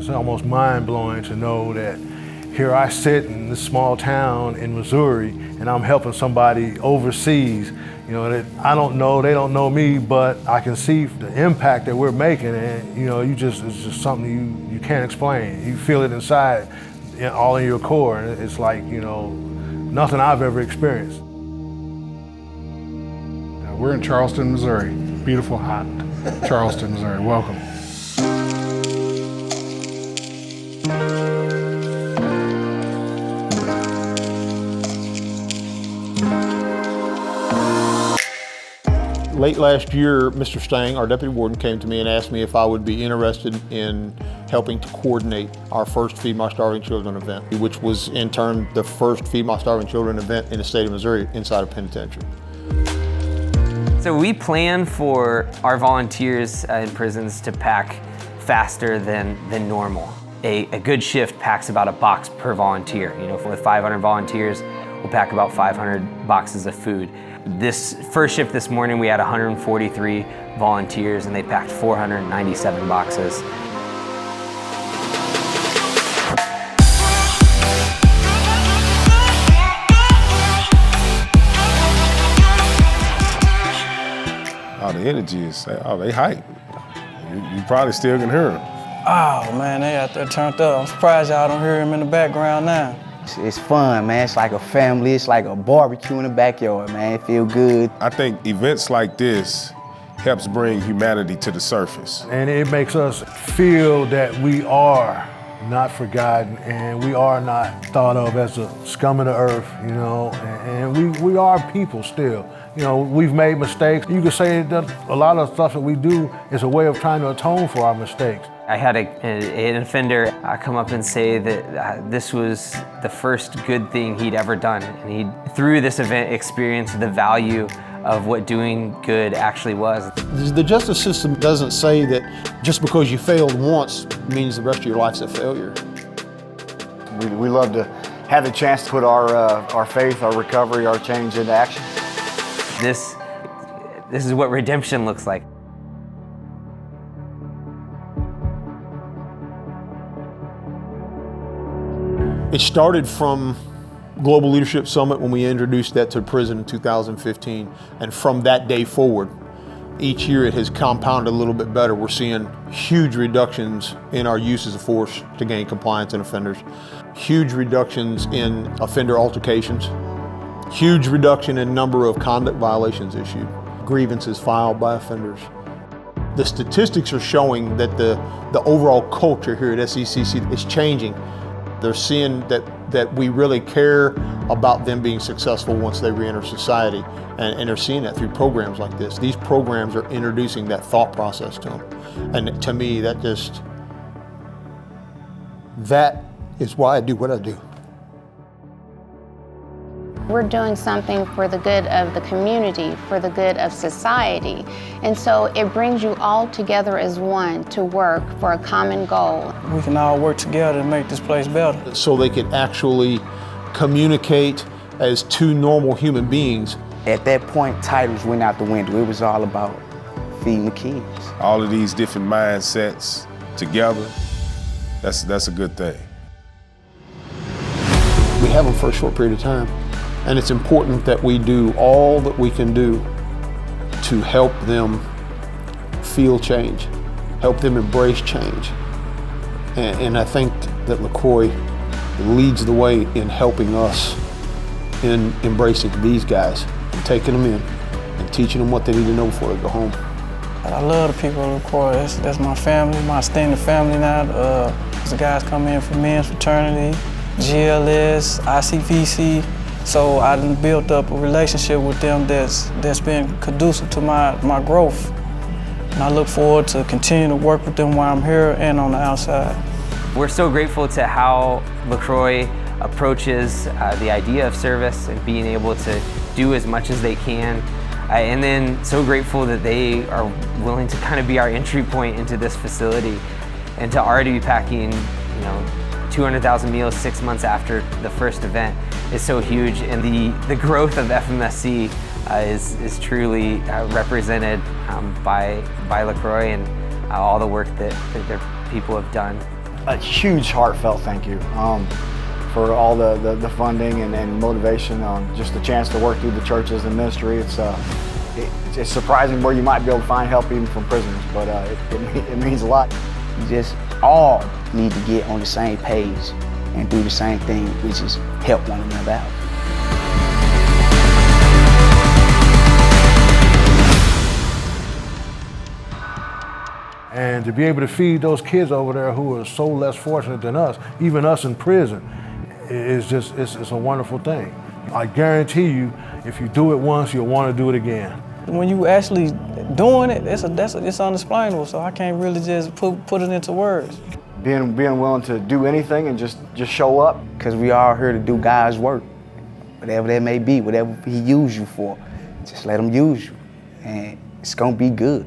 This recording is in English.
It's almost mind-blowing to know that here I sit in this small town in Missouri and I'm helping somebody overseas, you know, that I don't know, they don't know me, but I can see the impact that we're making, and you know, it's just something you can't explain. You feel it inside, all in your core, and it's like, you know, nothing I've ever experienced. We're in Charleston, Missouri. Beautiful, hot Charleston, Missouri. Welcome. Late last year, Mr. Stang, our deputy warden, came to me and asked me if I would be interested in helping to coordinate our first Feed My Starving Children event, which was in turn the first Feed My Starving Children event in the state of Missouri inside a penitentiary. So we plan for our volunteers in prisons to pack faster than normal. A good shift packs about a box per volunteer. You know, with 500 volunteers, we'll pack about 500 boxes of food. This first shift this morning, we had 143 volunteers and they packed 497 boxes. Oh, the energy is, they hype. You probably still can hear them. Oh man, they out there turned up. I'm surprised y'all don't hear them in the background now. It's fun, man. It's like a family. It's like a barbecue in the backyard, man. It feel good. I think events like this helps bring humanity to the surface. And it makes us feel that we are not forgotten and we are not thought of as a scum of the earth, you know, and we are people still. You know, we've made mistakes. You could say that a lot of stuff that we do is a way of trying to atone for our mistakes. I had an offender come up and say that this was the first good thing he'd ever done. And he, through this event, experienced the value of what doing good actually was. The justice system doesn't say that just because you failed once means the rest of your life's a failure. We love to have the chance to put our faith, our recovery, our change into action. This is what redemption looks like. It started from Global Leadership Summit when we introduced that to prison in 2015. And from that day forward, each year it has compounded a little bit better. We're seeing huge reductions in our uses of force to gain compliance in offenders, huge reductions in offender altercations, huge reduction in number of conduct violations issued, grievances filed by offenders. The statistics are showing that the overall culture here at SECC is changing. They're seeing that we really care about them being successful once they reenter society, and they're seeing that through programs like this. These programs are introducing that thought process to them. And to me, that is why I do what I do. We're doing something for the good of the community, for the good of society. And so it brings you all together as one to work for a common goal. We can all work together to make this place better. So they could actually communicate as two normal human beings. At that point, titles went out the window. It was all about feeding the kids. All of these different mindsets together, that's a good thing. We have them for a short period of time. And it's important that we do all that we can do to help them feel change, help them embrace change. And I think that LaCroix leads the way in helping us in embracing these guys, and taking them in and teaching them what they need to know before they go home. I love the people of LaCroix. That's my family, my extended family now. The guys come in from men's fraternity, GLS, ICVC. So I done built up a relationship with them that's been conducive to my growth. And I look forward to continuing to work with them while I'm here and on the outside. We're so grateful to how LaCroix approaches the idea of service and being able to do as much as they can. And then so grateful that they are willing to kind of be our entry point into this facility and to already be packing, 200,000 meals 6 months after the first event is so huge, and the growth of FMSC is truly represented by LaCroix and all the work that their people have done. a huge heartfelt thank you for all the funding and motivation, just the chance to work through the churches and ministry. It's surprising where you might be able to find help even from prisoners, but it means a lot. We just all need to get on the same page and do the same thing, which is help one another out. And to be able to feed those kids over there who are so less fortunate than us, even us in prison, it's a wonderful thing. I guarantee you, if you do it once, you'll want to do it again. When you actually doing it, it's unexplainable, so I can't really just put it into words. Being willing to do anything and just show up. Because we all here to do God's work, whatever that may be, whatever He used you for, just let Him use you, and it's gonna be good.